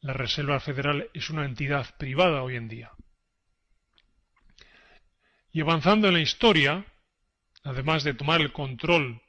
la Reserva Federal es una entidad privada hoy en día. Y avanzando en la historia, además de tomar el control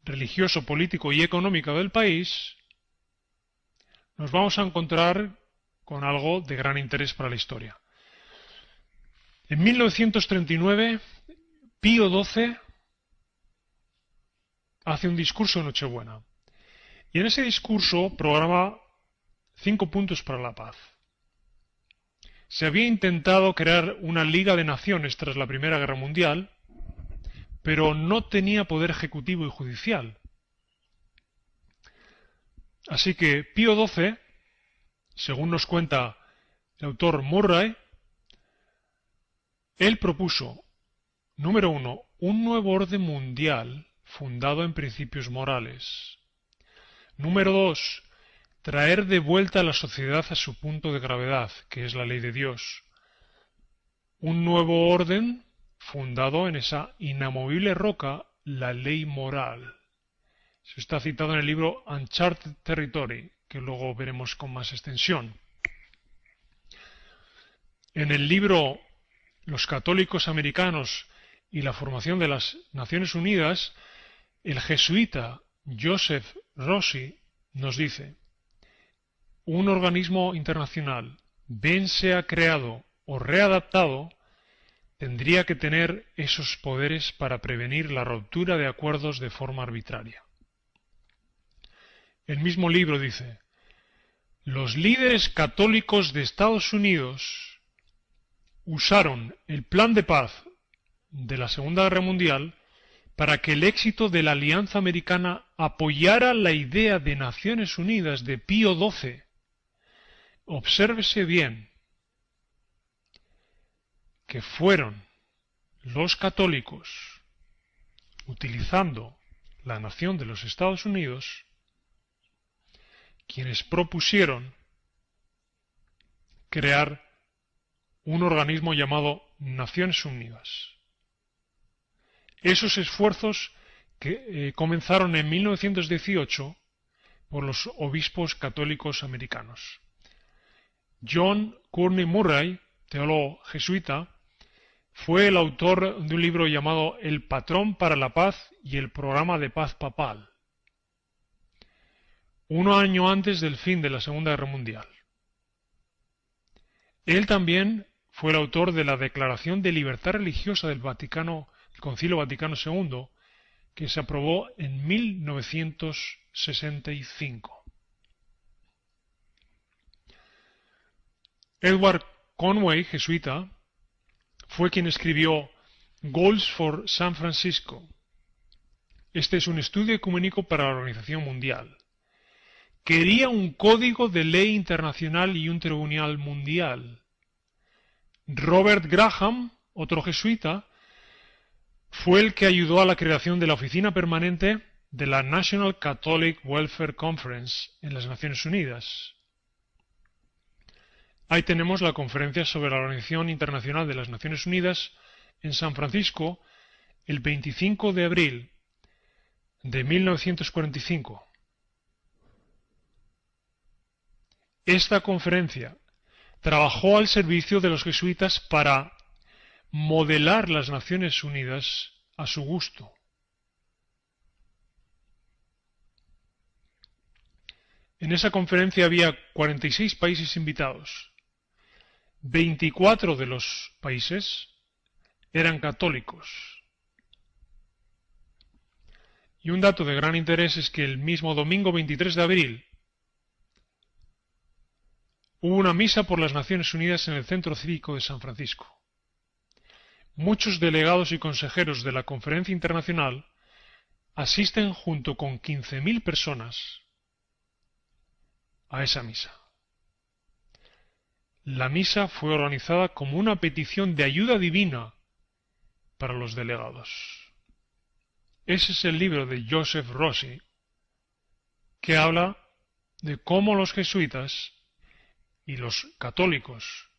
religioso, político y económico del país, nos vamos a encontrar con algo de gran interés para la historia. En 1939, Pío XII hace un discurso de Nochebuena. Y en ese discurso programa 5 puntos para la paz. Se había intentado crear una Liga de Naciones tras la Primera Guerra Mundial, pero no tenía poder ejecutivo y judicial. Así que Pío XII, según nos cuenta el autor Murray, él propuso, número 1, un nuevo orden mundial fundado en principios morales. Número 2, traer de vuelta a la sociedad a su punto de gravedad, que es la ley de Dios. Un nuevo orden fundado en esa inamovible roca, la ley moral. Eso está citado en el libro Uncharted Territory, que luego veremos con más extensión. En el libro Los católicos americanos y la formación de las Naciones Unidas, el jesuita Joseph Rossi nos dice: un organismo internacional, bien sea creado o readaptado, tendría que tener esos poderes para prevenir la ruptura de acuerdos de forma arbitraria. El mismo libro dice: los líderes católicos de Estados Unidos usaron el plan de paz de la Segunda Guerra Mundial para que el éxito de la Alianza Americana apoyara la idea de Naciones Unidas de Pío XII. Obsérvese bien que fueron los católicos, utilizando la nación de los Estados Unidos, quienes propusieron crear un organismo llamado Naciones Unidas. Esos esfuerzos que comenzaron en 1918 por los obispos católicos americanos. John Courtney Murray, teólogo jesuita, fue el autor de un libro llamado El patrón para la paz y el programa de paz papal, un año antes del fin de la Segunda Guerra Mundial. Él también fue el autor de la Declaración de Libertad Religiosa del Concilio Vaticano II, que se aprobó en 1965. Edward Conway, jesuita, fue quien escribió Goals for San Francisco. Este es un estudio ecuménico para la Organización Mundial. Quería un código de ley internacional y un tribunal mundial. Robert Graham, otro jesuita, fue el que ayudó a la creación de la oficina permanente de la National Catholic Welfare Conference en las Naciones Unidas. Ahí tenemos la conferencia sobre la Organización Internacional de las Naciones Unidas en San Francisco el 25 de abril de 1945. Esta conferencia trabajó al servicio de los jesuitas para modelar las Naciones Unidas a su gusto. En esa conferencia había 46 países invitados. 24 de los países eran católicos. Y un dato de gran interés es que el mismo domingo 23 de abril hubo una misa por las Naciones Unidas en el Centro Cívico de San Francisco. Muchos delegados y consejeros de la Conferencia Internacional asisten junto con 15.000 personas a esa misa. La misa fue organizada como una petición de ayuda divina para los delegados. Ese es el libro de Joseph Rossi, que habla de cómo los jesuitas y los católicos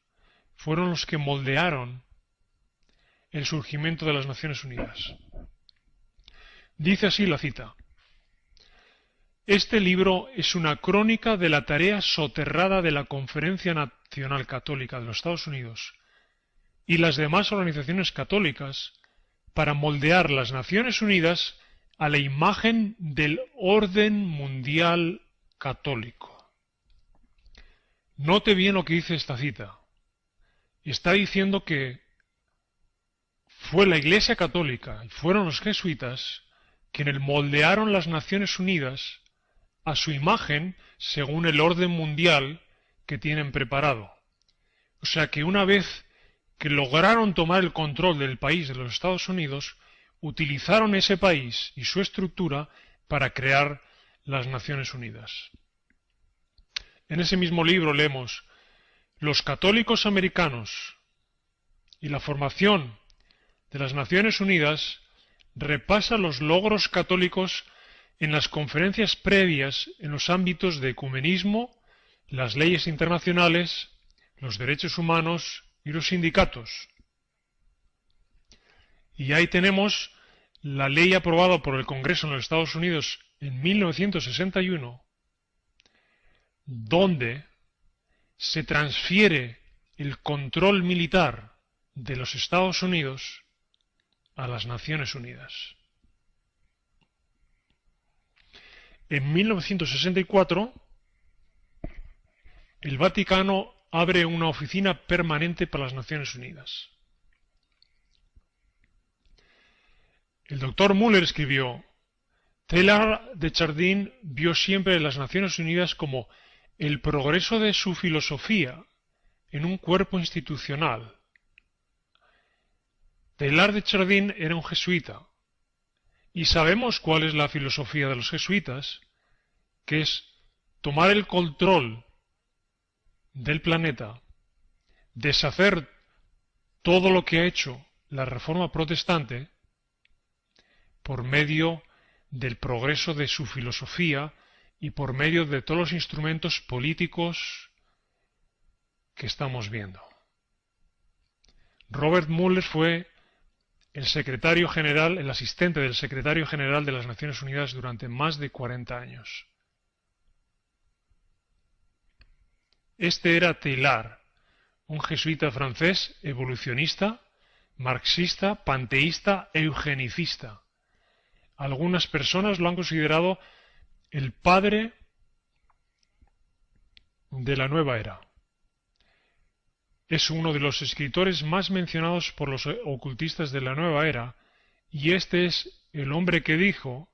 fueron los que moldearon el surgimiento de las Naciones Unidas. Dice así la cita: Este libro es una crónica de la tarea soterrada de la Conferencia Nacional Católica de los Estados Unidos y las demás organizaciones católicas para moldear las Naciones Unidas a la imagen del orden mundial católico. Note bien lo que dice esta cita. Está diciendo que fue la Iglesia Católica y fueron los jesuitas quienes moldearon las Naciones Unidas a su imagen según el orden mundial que tienen preparado. O sea que una vez que lograron tomar el control del país de los Estados Unidos, utilizaron ese país y su estructura para crear las Naciones Unidas. En ese mismo libro leemos: los católicos americanos y la formación de las Naciones Unidas repasa los logros católicos en las conferencias previas en los ámbitos de ecumenismo, las leyes internacionales, los derechos humanos y los sindicatos. Y ahí tenemos la ley aprobada por el Congreso en los Estados Unidos en 1961, donde se transfiere el control militar de los Estados Unidos a las Naciones Unidas. En 1964, el Vaticano abre una oficina permanente para las Naciones Unidas. El doctor Muller escribió: Teilhard de Chardin vio siempre las Naciones Unidas como el progreso de su filosofía en un cuerpo institucional. Teilhard de Chardin era un jesuita, y sabemos cuál es la filosofía de los jesuitas, que es tomar el control del planeta, deshacer todo lo que ha hecho la Reforma Protestante por medio del progreso de su filosofía y por medio de todos los instrumentos políticos que estamos viendo. Robert Mueller fue el secretario general, el asistente del secretario general de las Naciones Unidas durante más de 40 años. Este era Teilhard, un jesuita francés evolucionista, marxista, panteísta e eugenicista. Algunas personas lo han considerado el padre de la nueva era. Es uno de los escritores más mencionados por los ocultistas de la nueva era, y este es el hombre que dijo,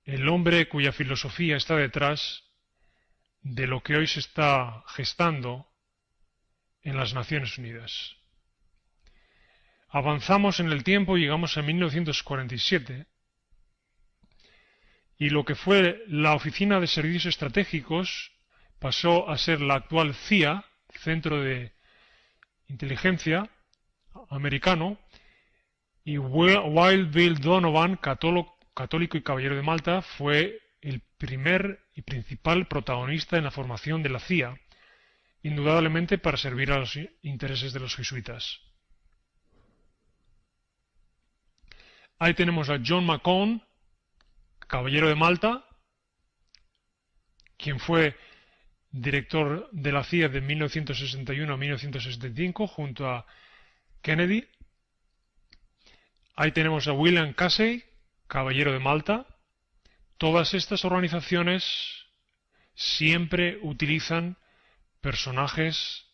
el hombre cuya filosofía está detrás de lo que hoy se está gestando en las Naciones Unidas. Avanzamos en el tiempo, llegamos a 1947, y lo que fue la Oficina de Servicios Estratégicos pasó a ser la actual CIA, Centro de Inteligencia americano, y Wild Bill Donovan, católico y caballero de Malta, fue el primer y principal protagonista en la formación de la CIA, indudablemente para servir a los intereses de los jesuitas. Ahí tenemos a John McCone, caballero de Malta, quien fue director de la CIA de 1961 a 1965 junto a Kennedy. Ahí tenemos a William Casey, caballero de Malta. Todas estas organizaciones siempre utilizan personajes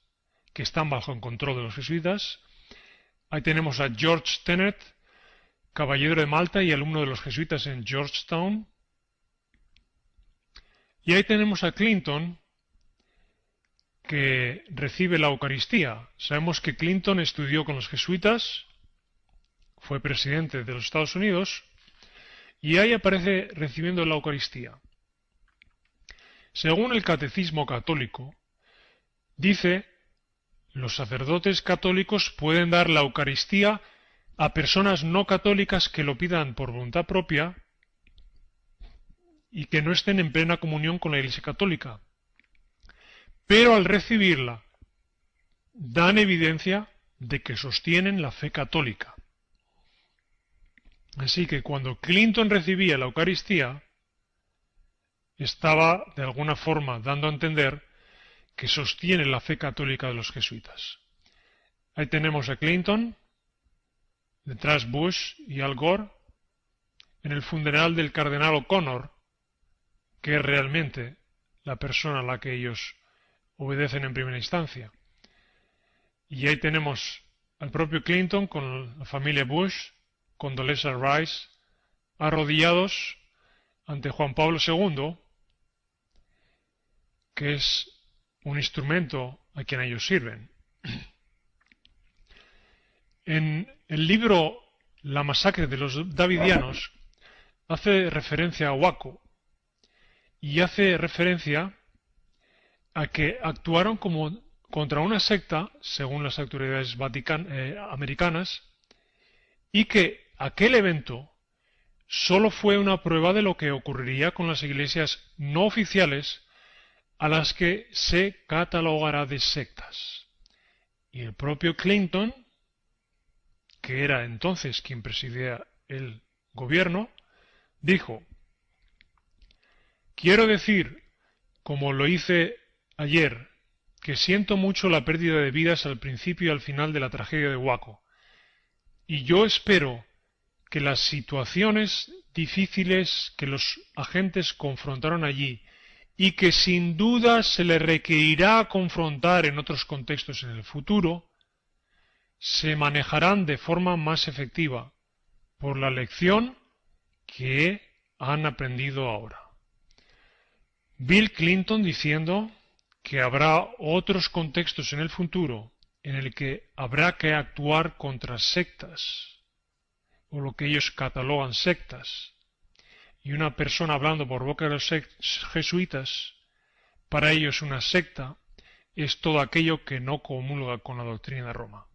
que están bajo el control de los jesuitas. Ahí tenemos a George Tenet, caballero de Malta y alumno de los jesuitas en Georgetown. Y ahí tenemos a Clinton, que recibe la Eucaristía. Sabemos que Clinton estudió con los jesuitas, fue presidente de los Estados Unidos, y ahí aparece recibiendo la Eucaristía. Según el Catecismo Católico, dice: los sacerdotes católicos pueden dar la Eucaristía a personas no católicas que lo pidan por voluntad propia y que no estén en plena comunión con la Iglesia Católica. Pero al recibirla, dan evidencia de que sostienen la fe católica. Así que cuando Clinton recibía la Eucaristía, estaba de alguna forma dando a entender que sostiene la fe católica de los jesuitas. Ahí tenemos a Clinton, detrás Bush y Al Gore, en el funeral del cardenal O'Connor, que es realmente la persona a la que ellos obedecen en primera instancia. Y ahí tenemos al propio Clinton con la familia Bush, Condoleezza Rice, arrodillados ante Juan Pablo II, que es un instrumento a quien ellos sirven. En el libro La masacre de los davidianos hace referencia a Waco y hace referencia a que actuaron como contra una secta, según las autoridades americanas, y que aquel evento solo fue una prueba de lo que ocurriría con las iglesias no oficiales a las que se catalogará de sectas. Y el propio Clinton, que era entonces quien presidía el gobierno, dijo: quiero decir, como lo hice ayer, que siento mucho la pérdida de vidas al principio y al final de la tragedia de Waco, y yo espero que las situaciones difíciles que los agentes confrontaron allí y que sin duda se les requerirá confrontar en otros contextos en el futuro, se manejarán de forma más efectiva por la lección que han aprendido ahora. Bill Clinton diciendo que habrá otros contextos en el futuro en el que habrá que actuar contra sectas, o lo que ellos catalogan sectas, y una persona hablando por boca de los jesuitas, para ellos una secta es todo aquello que no comulga con la doctrina de Roma.